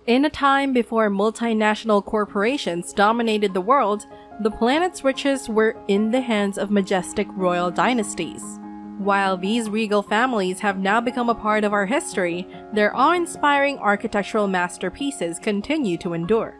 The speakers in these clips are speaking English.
In a time before multinational corporations dominated the world, the planet's riches were in the hands of majestic royal dynasties. While these regal families have now become a part of our history, their awe-inspiring architectural masterpieces continue to endure.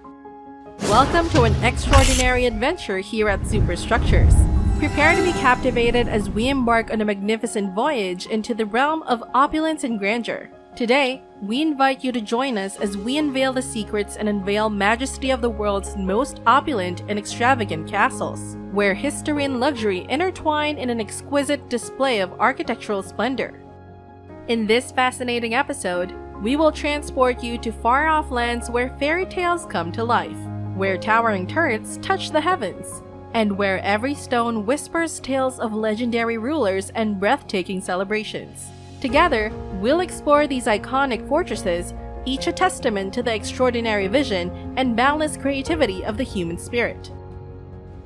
Welcome to an extraordinary adventure here at Superstructures. Prepare to be captivated as we embark on a magnificent voyage into the realm of opulence and grandeur. Today, we invite you to join us as we unveil the secrets and unveil majesty of the world's most opulent and extravagant castles, where history and luxury intertwine in an exquisite display of architectural splendor. In this fascinating episode, we will transport you to far-off lands where fairy tales come to life, where towering turrets touch the heavens, and where every stone whispers tales of legendary rulers and breathtaking celebrations. Together, we'll explore these iconic fortresses, each a testament to the extraordinary vision and boundless creativity of the human spirit.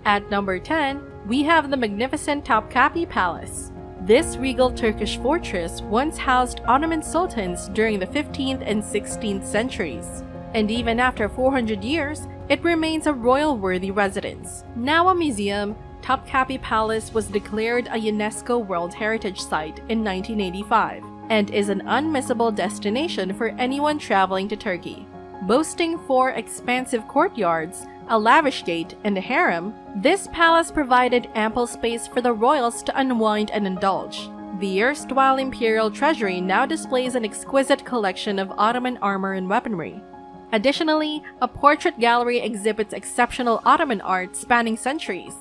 At number 10, we have the magnificent Topkapi Palace. This regal Turkish fortress once housed Ottoman sultans during the 15th and 16th centuries, and even after 400 years, it remains a royal-worthy residence. Now a museum, Topkapi Palace was declared a UNESCO World Heritage Site in 1985 and is an unmissable destination for anyone traveling to Turkey. Boasting 4 expansive courtyards, a lavish gate, and a harem, this palace provided ample space for the royals to unwind and indulge. The erstwhile imperial treasury now displays an exquisite collection of Ottoman armor and weaponry. Additionally, a portrait gallery exhibits exceptional Ottoman art spanning centuries.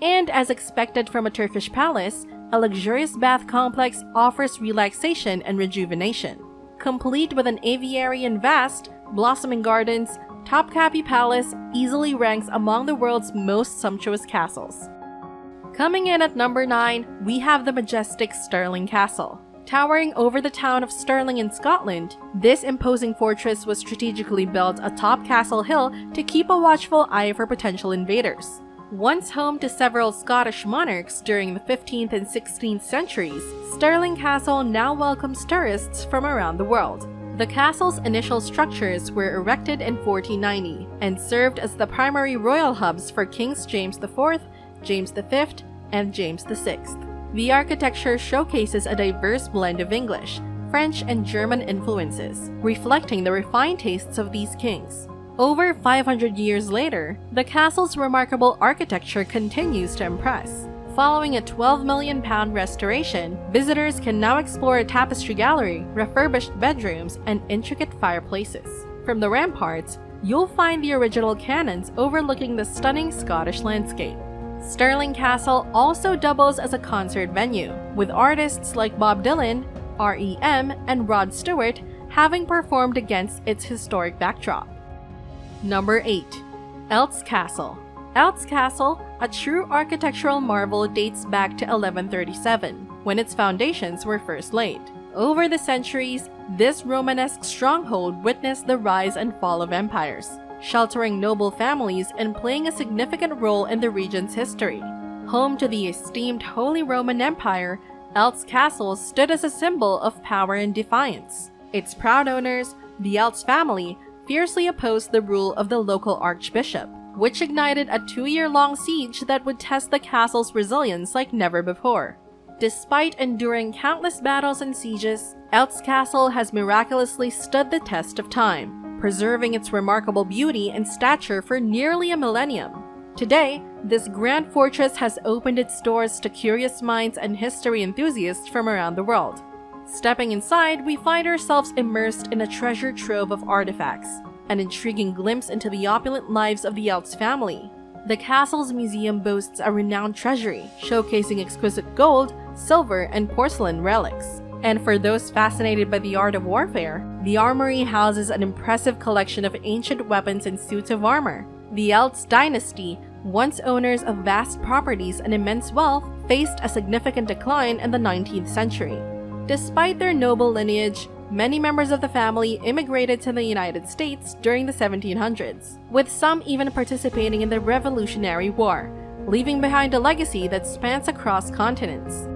And as expected from a Turkish palace, a luxurious bath complex offers relaxation and rejuvenation. Complete with an aviary and vast, blossoming gardens, Topkapi Palace easily ranks among the world's most sumptuous castles. Coming in at number 9, we have the majestic Stirling Castle. Towering over the town of Stirling in Scotland, this imposing fortress was strategically built atop Castle Hill to keep a watchful eye for potential invaders. Once home to several Scottish monarchs during the 15th and 16th centuries, Stirling Castle now welcomes tourists from around the world. The castle's initial structures were erected in 1490 and served as the primary royal hubs for Kings James IV, James V, and James VI. The architecture showcases a diverse blend of English, French, and German influences, reflecting the refined tastes of these kings. Over 500 years later, the castle's remarkable architecture continues to impress. Following a £12 million restoration, visitors can now explore a tapestry gallery, refurbished bedrooms, and intricate fireplaces. From the ramparts, you'll find the original cannons overlooking the stunning Scottish landscape. Stirling Castle also doubles as a concert venue, with artists like Bob Dylan, REM, and Rod Stewart having performed against its historic backdrop. Number 8. Eltz Castle. Eltz Castle, a true architectural marvel, dates back to 1137, when its foundations were first laid. Over the centuries, this Romanesque stronghold witnessed the rise and fall of empires, sheltering noble families and playing a significant role in the region's history. Home to the esteemed Holy Roman Empire, Eltz Castle stood as a symbol of power and defiance. Its proud owners, the Eltz family, fiercely opposed the rule of the local archbishop, which ignited a 2-year-long siege that would test the castle's resilience like never before. Despite enduring countless battles and sieges, Eltz Castle has miraculously stood the test of time, preserving its remarkable beauty and stature for nearly a millennium. Today, this grand fortress has opened its doors to curious minds and history enthusiasts from around the world. Stepping inside, we find ourselves immersed in a treasure trove of artifacts, an intriguing glimpse into the opulent lives of the Eltz family. The castle's museum boasts a renowned treasury, showcasing exquisite gold, silver, and porcelain relics. And for those fascinated by the art of warfare, the armory houses an impressive collection of ancient weapons and suits of armor. The Eltz dynasty, once owners of vast properties and immense wealth, faced a significant decline in the 19th century. Despite their noble lineage, many members of the family immigrated to the United States during the 1700s, with some even participating in the Revolutionary War, leaving behind a legacy that spans across continents.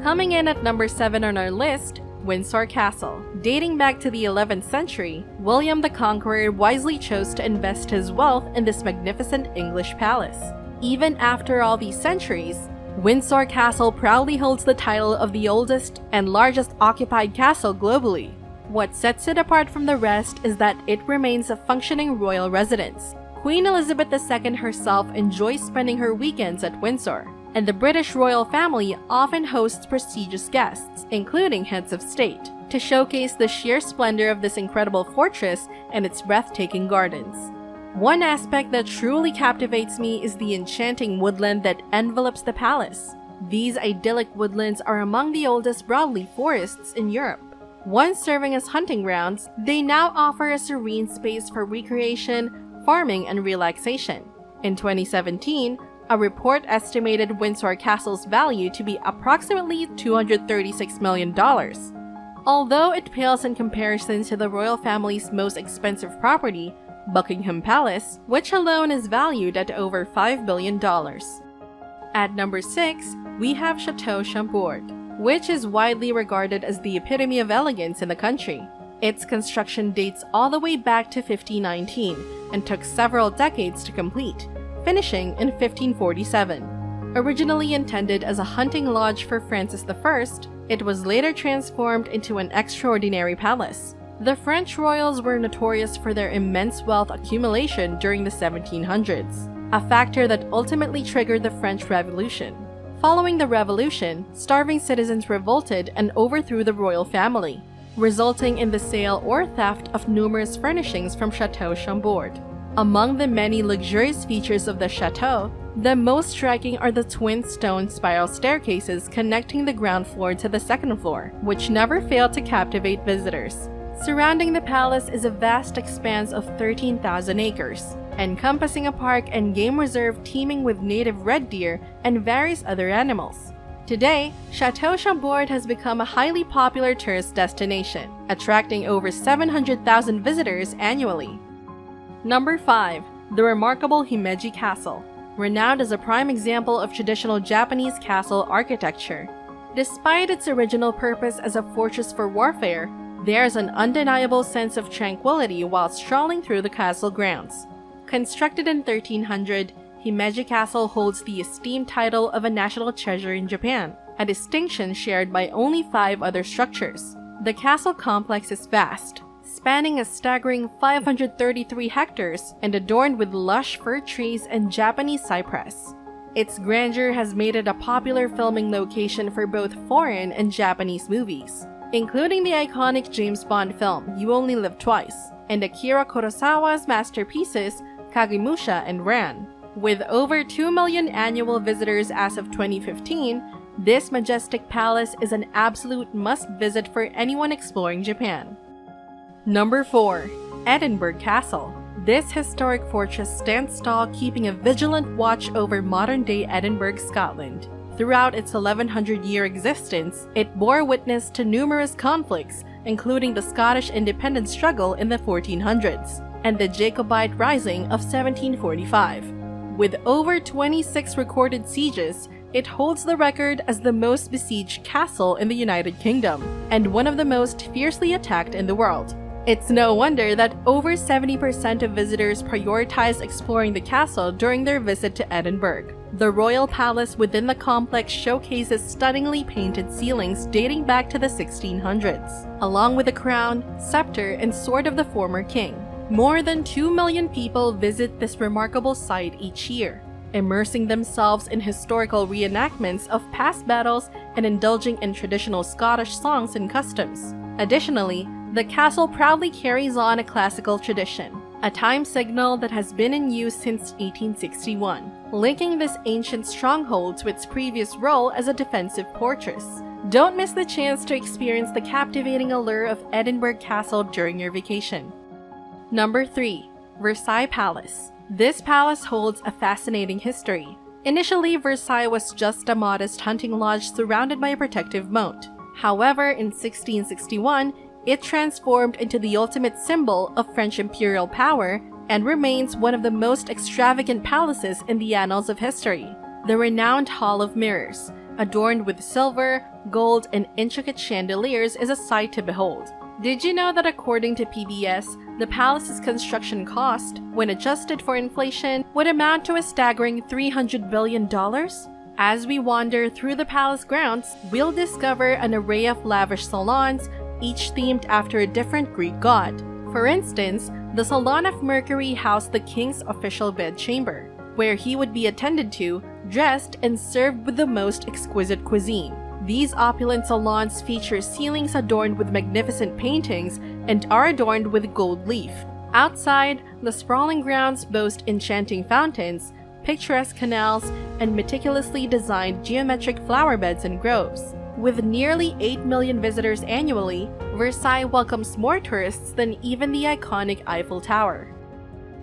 Coming in at number 7 on our list, Windsor Castle. Dating back to the 11th century, William the Conqueror wisely chose to invest his wealth in this magnificent English palace. Even after all these centuries, Windsor Castle proudly holds the title of the oldest and largest occupied castle globally. What sets it apart from the rest is that it remains a functioning royal residence. Queen Elizabeth II herself enjoys spending her weekends at Windsor, and the British royal family often hosts prestigious guests, including heads of state, to showcase the sheer splendor of this incredible fortress and its breathtaking gardens. One aspect that truly captivates me is the enchanting woodland that envelops the palace. These idyllic woodlands are among the oldest broadleaf forests in Europe. Once serving as hunting grounds, they now offer a serene space for recreation, farming, and relaxation. In 2017, a report estimated Windsor Castle's value to be approximately $236 million. Although it pales in comparison to the royal family's most expensive property, Buckingham Palace, which alone is valued at over $5 billion. At number 6, we have Chateau Chambord, which is widely regarded as the epitome of elegance in the country. Its construction dates all the way back to 1519 and took several decades to complete, finishing in 1547. Originally intended as a hunting lodge for Francis I, it was later transformed into an extraordinary palace. The French royals were notorious for their immense wealth accumulation during the 1700s, a factor that ultimately triggered the French Revolution. Following the revolution, starving citizens revolted and overthrew the royal family, resulting in the sale or theft of numerous furnishings from Chateau Chambord. Among the many luxurious features of the chateau, the most striking are the twin stone spiral staircases connecting the ground floor to the second floor, which never fail to captivate visitors. Surrounding the palace is a vast expanse of 13,000 acres, encompassing a park and game reserve teeming with native red deer and various other animals. Today, Chateau Chambord has become a highly popular tourist destination, attracting over 700,000 visitors annually. Number 5. The remarkable Himeji Castle, renowned as a prime example of traditional Japanese castle architecture. Despite its original purpose as a fortress for warfare, there's an undeniable sense of tranquility while strolling through the castle grounds. Constructed in 1300, Himeji Castle holds the esteemed title of a national treasure in Japan, a distinction shared by only 5 other structures. The castle complex is vast, spanning a staggering 533 hectares and adorned with lush fir trees and Japanese cypress. Its grandeur has made it a popular filming location for both foreign and Japanese movies, including the iconic James Bond film You Only Live Twice, and Akira Kurosawa's masterpieces Kagemusha and Ran. With over 2 million annual visitors as of 2015, this majestic palace is an absolute must-visit for anyone exploring Japan. Number 4. Edinburgh Castle. This historic fortress stands tall, keeping a vigilant watch over modern-day Edinburgh, Scotland. Throughout its 1100-year existence, it bore witness to numerous conflicts, including the Scottish independence struggle in the 1400s and the Jacobite Rising of 1745. With over 26 recorded sieges, it holds the record as the most besieged castle in the United Kingdom and one of the most fiercely attacked in the world. It's no wonder that over 70% of visitors prioritize exploring the castle during their visit to Edinburgh. The royal palace within the complex showcases stunningly painted ceilings dating back to the 1600s, along with the crown, scepter, and sword of the former king. More than 2 million people visit this remarkable site each year, immersing themselves in historical reenactments of past battles and indulging in traditional Scottish songs and customs. Additionally, the castle proudly carries on a classical tradition, a time signal that has been in use since 1861, linking this ancient stronghold to its previous role as a defensive fortress. Don't miss the chance to experience the captivating allure of Edinburgh Castle during your vacation. Number 3. Versailles Palace. This palace holds a fascinating history. Initially, Versailles was just a modest hunting lodge surrounded by a protective moat. However, in 1661, it transformed into the ultimate symbol of French imperial power and remains one of the most extravagant palaces in the annals of history. The renowned Hall of Mirrors, adorned with silver, gold, and intricate chandeliers is a sight to behold. Did you know that according to PBS, the palace's construction cost, when adjusted for inflation, would amount to a staggering $300 billion? As we wander through the palace grounds, we'll discover an array of lavish salons, each themed after a different Greek god. For instance, the Salon of Mercury housed the king's official bedchamber, where he would be attended to, dressed, and served with the most exquisite cuisine. These opulent salons feature ceilings adorned with magnificent paintings and are adorned with gold leaf. Outside, the sprawling grounds boast enchanting fountains, picturesque canals, and meticulously designed geometric flower beds and groves. With nearly 8 million visitors annually, Versailles welcomes more tourists than even the iconic Eiffel Tower.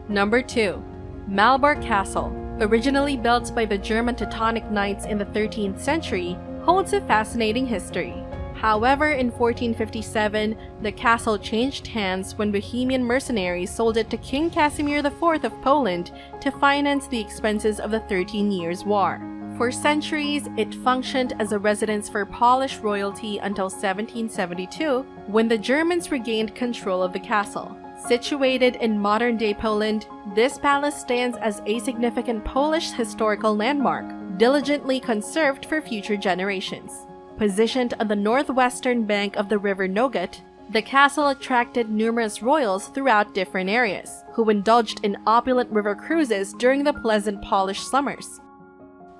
Number 2. Malbork Castle, originally built by the German Teutonic Knights in the 13th century, holds a fascinating history. However, in 1457, the castle changed hands when Bohemian mercenaries sold it to King Casimir IV of Poland to finance the expenses of the 13 Years' War. For centuries, it functioned as a residence for Polish royalty until 1772, when the Germans regained control of the castle. Situated in modern-day Poland, this palace stands as a significant Polish historical landmark, diligently conserved for future generations. Positioned on the northwestern bank of the River Noget, the castle attracted numerous royals throughout different areas, who indulged in opulent river cruises during the pleasant Polish summers.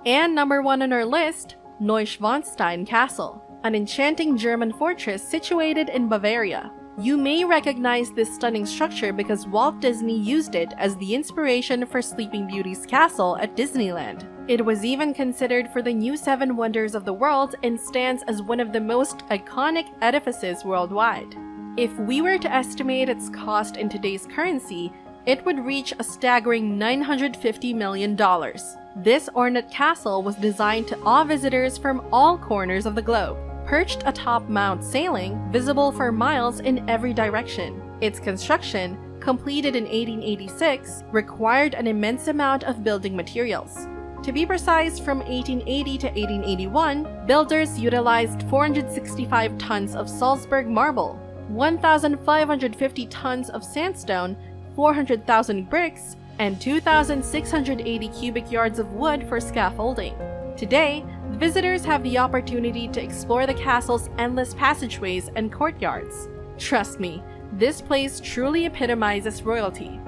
And number 1 on our list, Neuschwanstein Castle, an enchanting German fortress situated in Bavaria. You may recognize this stunning structure because Walt Disney used it as the inspiration for Sleeping Beauty's castle at Disneyland. It was even considered for the new 7 Wonders of the World and stands as one of the most iconic edifices worldwide. If we were to estimate its cost in today's currency, it would reach a staggering $950 million. This ornate castle was designed to awe visitors from all corners of the globe. Perched atop Mount Sailing, visible for miles in every direction. Its construction, completed in 1886, required an immense amount of building materials. To be precise, from 1880 to 1881, builders utilized 465 tons of Salzburg marble, 1,550 tons of sandstone, 400,000 bricks, and 2,680 cubic yards of wood for scaffolding. Today, visitors have the opportunity to explore the castle's endless passageways and courtyards. Trust me, this place truly epitomizes royalty.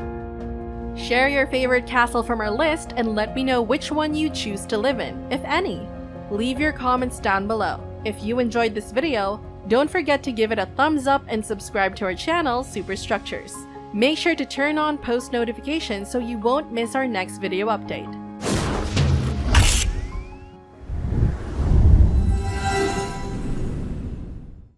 Share your favorite castle from our list and let me know which one you choose to live in, if any. Leave your comments down below. If you enjoyed this video, don't forget to give it a thumbs up and subscribe to our channel, Superstructures. Make sure to turn on post notifications so you won't miss our next video update.